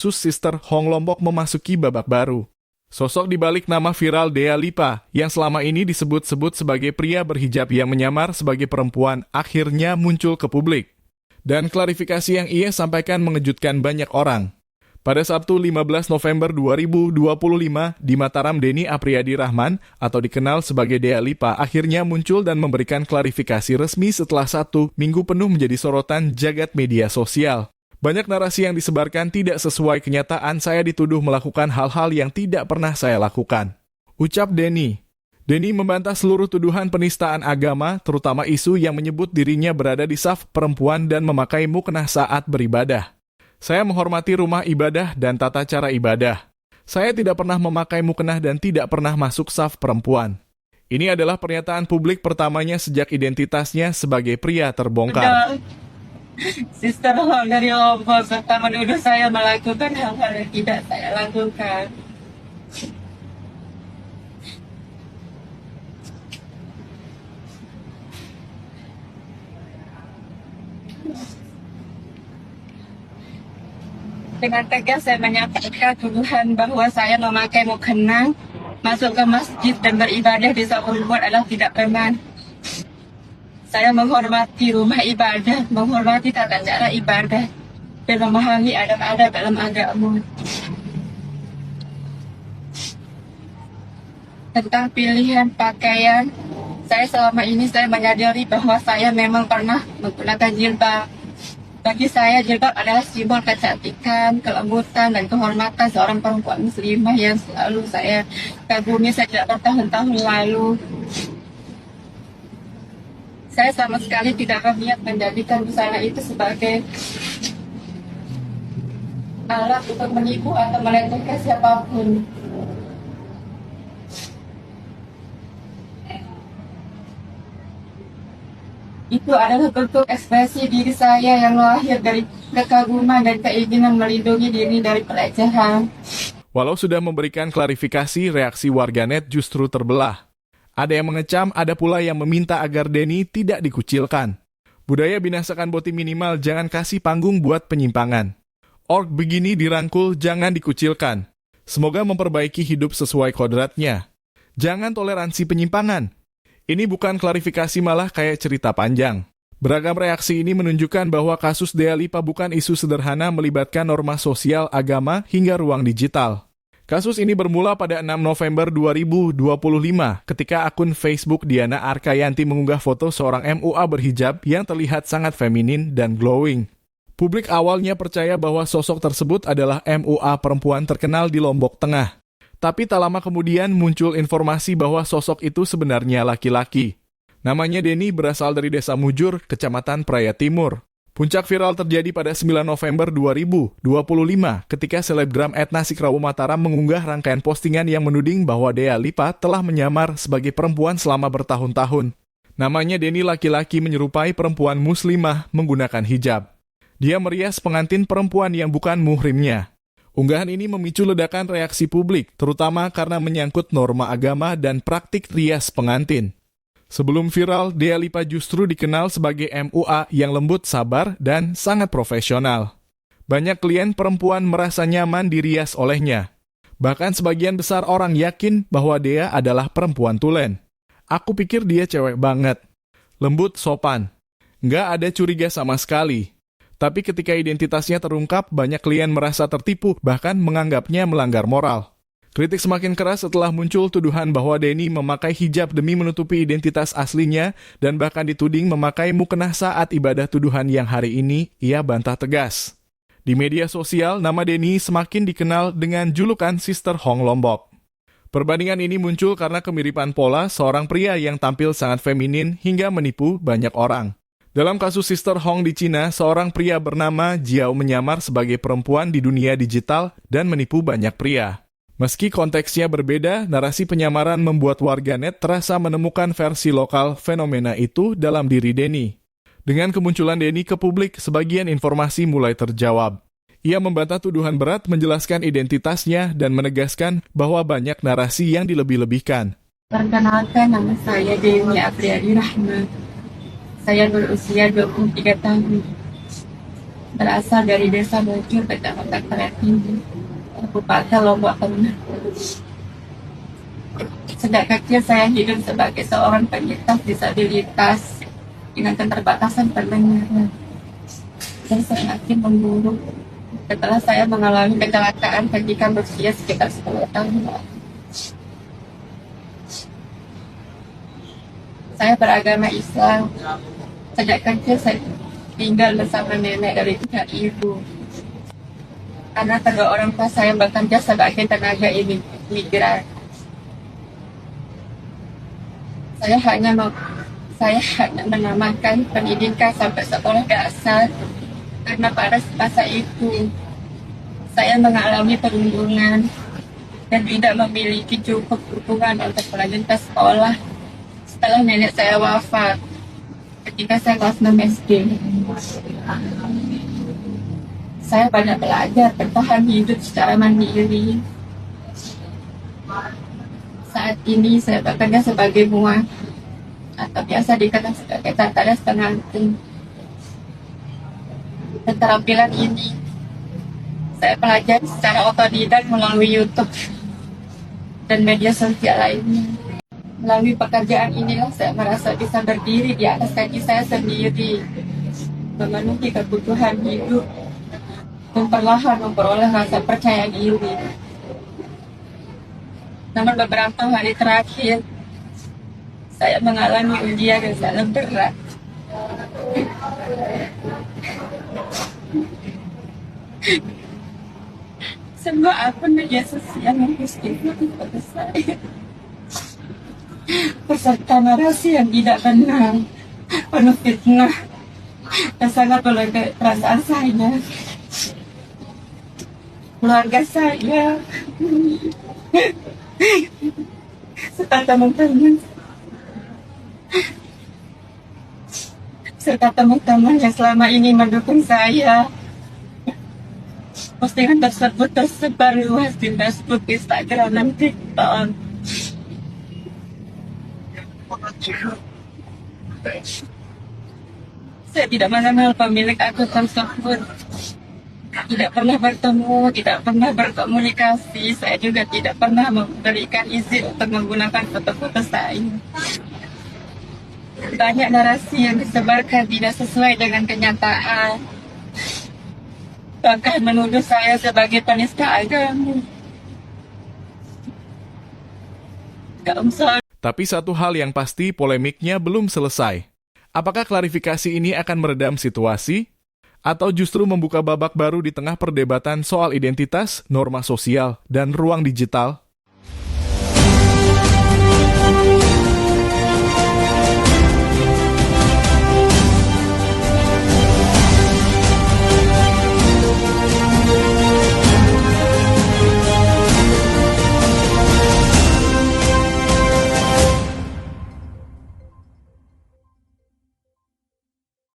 kasus Sister Hong Lombok memasuki babak baru. Sosok di balik nama viral Dea Lipa, yang selama ini disebut-sebut sebagai pria berhijab yang menyamar sebagai perempuan, akhirnya muncul ke publik. Dan klarifikasi yang ia sampaikan mengejutkan banyak orang. Pada Sabtu 15 November 2025, di Mataram, Denny Apriyadi Rahman, atau dikenal sebagai Dea Lipa, akhirnya muncul dan memberikan klarifikasi resmi setelah 1 minggu penuh menjadi sorotan jagat media sosial. Banyak narasi yang disebarkan tidak sesuai kenyataan. Saya dituduh melakukan hal-hal yang tidak pernah saya lakukan, ucap Denny. Denny membantah seluruh tuduhan penistaan agama, terutama isu yang menyebut dirinya berada di saf perempuan dan memakai mukena saat beribadah. Saya menghormati rumah ibadah dan tata cara ibadah. Saya tidak pernah memakai mukena dan tidak pernah masuk saf perempuan. Ini adalah pernyataan publik pertamanya sejak identitasnya sebagai pria terbongkar. Sister Hong dari Lombok serta menuduh saya melakukan hal-hal yang tidak saya lakukan. Dengan tegas saya menyatakan tuduhan bahwa saya memakai mukena, masuk ke masjid dan beribadah di saf perempuan adalah tidak benar. Saya menghormati rumah ibadah, menghormati tata cara ibadah, dan memahami adab-adab dalam agama. Tentang pilihan pakaian, saya selama ini menyadari bahwa saya memang pernah menggunakan jilbab. Bagi saya, jilbab adalah simbol kecantikan, kelembutan, dan kehormatan seorang perempuan muslimah yang selalu saya kagumi sejak bertahun-tahun lalu. Saya sama sekali tidak berniat menjadikan busana itu sebagai alat untuk menipu atau melecehkan siapapun. Itu adalah bentuk ekspresi diri saya yang lahir dari kekaguman dan keinginan melindungi diri dari pelecehan. Walau sudah memberikan klarifikasi, reaksi warganet justru terbelah. Ada yang mengecam, ada pula yang meminta agar Denny tidak dikucilkan. Budaya binasakan boti minimal, jangan kasih panggung buat penyimpangan. Org begini dirangkul, jangan dikucilkan. Semoga memperbaiki hidup sesuai kodratnya. Jangan toleransi penyimpangan. Ini bukan klarifikasi, malah kayak cerita panjang. Beragam reaksi ini menunjukkan bahwa kasus Dea Lipa bukan isu sederhana melibatkan norma sosial, agama, hingga ruang digital. Kasus ini bermula pada 6 November 2025 ketika akun Facebook Diana Arkayanti mengunggah foto seorang MUA berhijab yang terlihat sangat feminin dan glowing. Publik awalnya percaya bahwa sosok tersebut adalah MUA perempuan terkenal di Lombok Tengah. Tapi tak lama kemudian muncul informasi bahwa sosok itu sebenarnya laki-laki. Namanya Denny, berasal dari Desa Mujur, Kecamatan Praia Timur. Puncak viral terjadi pada 9 November 2025 ketika selebgram Etna Sikrawu Mataram mengunggah rangkaian postingan yang menuding bahwa Dea Lipa telah menyamar sebagai perempuan selama bertahun-tahun. Namanya Denny, laki-laki menyerupai perempuan muslimah menggunakan hijab. Dia merias pengantin perempuan yang bukan muhrimnya. Unggahan ini memicu ledakan reaksi publik, terutama karena menyangkut norma agama dan praktik rias pengantin. Sebelum viral, Dea Lipa justru dikenal sebagai MUA yang lembut, sabar, dan sangat profesional. Banyak klien perempuan merasa nyaman dirias olehnya. Bahkan sebagian besar orang yakin bahwa Dea adalah perempuan tulen. Aku pikir dia cewek banget. Lembut, sopan. Nggak ada curiga sama sekali. Tapi ketika identitasnya terungkap, banyak klien merasa tertipu, bahkan menganggapnya melanggar moral. Kritik semakin keras setelah muncul tuduhan bahwa Denny memakai hijab demi menutupi identitas aslinya dan bahkan dituding memakai mukena saat ibadah, tuduhan yang hari ini ia bantah tegas. Di media sosial, nama Denny semakin dikenal dengan julukan Sister Hong Lombok. Perbandingan ini muncul karena kemiripan pola seorang pria yang tampil sangat feminin hingga menipu banyak orang. Dalam kasus Sister Hong di Cina, seorang pria bernama Jiao menyamar sebagai perempuan di dunia digital dan menipu banyak pria. Meski konteksnya berbeda, narasi penyamaran membuat warganet terasa menemukan versi lokal fenomena itu dalam diri Denny. Dengan kemunculan Denny ke publik, sebagian informasi mulai terjawab. Ia membantah tuduhan berat, menjelaskan identitasnya, dan menegaskan bahwa banyak narasi yang dilebih-lebihkan. Perkenalkan, nama saya Denny Apriyadi Rahman. Saya berusia 23 tahun. berasal dari desa Bojur, Kecamatan Kreatif, Kabupaten Lombok Tengah. Sejak kecil saya hidup sebagai seorang penyintas disabilitas dengan keterbatasan pendengaran. Dan semakin memburuk setelah saya mengalami kecelakaan ketika berusia sekitar 10 tahun. Saya beragama Islam. Sejak kecil saya tinggal bersama nenek dari pihak ibu. Karena kedua orang tua saya bekerja sebagai tenaga imigran. Saya hanya mengamankan pendidikan sampai sekolah dasar karena pada masa itu saya mengalami perundungan dan tidak memiliki cukup dukungan untuk melanjutkan sekolah setelah nenek saya wafat ketika saya kelas 6 SD. Saya banyak belajar bertahan hidup secara mandiri. Saat ini saya bekerja sebagai muang atau biasa dikenal sebagai tatanas pengantin. Keterampilan ini saya pelajari secara otodidak melalui YouTube dan media sosial lainnya. Melalui pekerjaan inilah saya merasa bisa berdiri di atas kaki saya sendiri, memenuhi kebutuhan hidup, dan perlahan memperoleh rasa percaya diri. Namun beberapa hari terakhir, saya mengalami ujian yang sangat berat. Semua akun media sosial yang positif kepada saya, beserta narasi yang tidak benar, penuh fitnah, dan sangat melukai perasaan saya, keluarga saya, serta teman-teman yang selama ini mendukung saya. Postingan tersebut tersebar luas di Facebook, Instagram, dan TikTok. Saya tidak mengenal pemilik akun tersebut. Tidak pernah bertemu, tidak pernah berkomunikasi. Saya juga tidak pernah memberikan izin untuk menggunakan foto-foto saya. Banyak narasi yang disebarkan tidak sesuai dengan kenyataan. Bahkan menuduh saya sebagai penista agama. Tapi satu hal yang pasti, polemiknya belum selesai. Apakah klarifikasi ini akan meredam situasi? Atau justru membuka babak baru di tengah perdebatan soal identitas, norma sosial, dan ruang digital?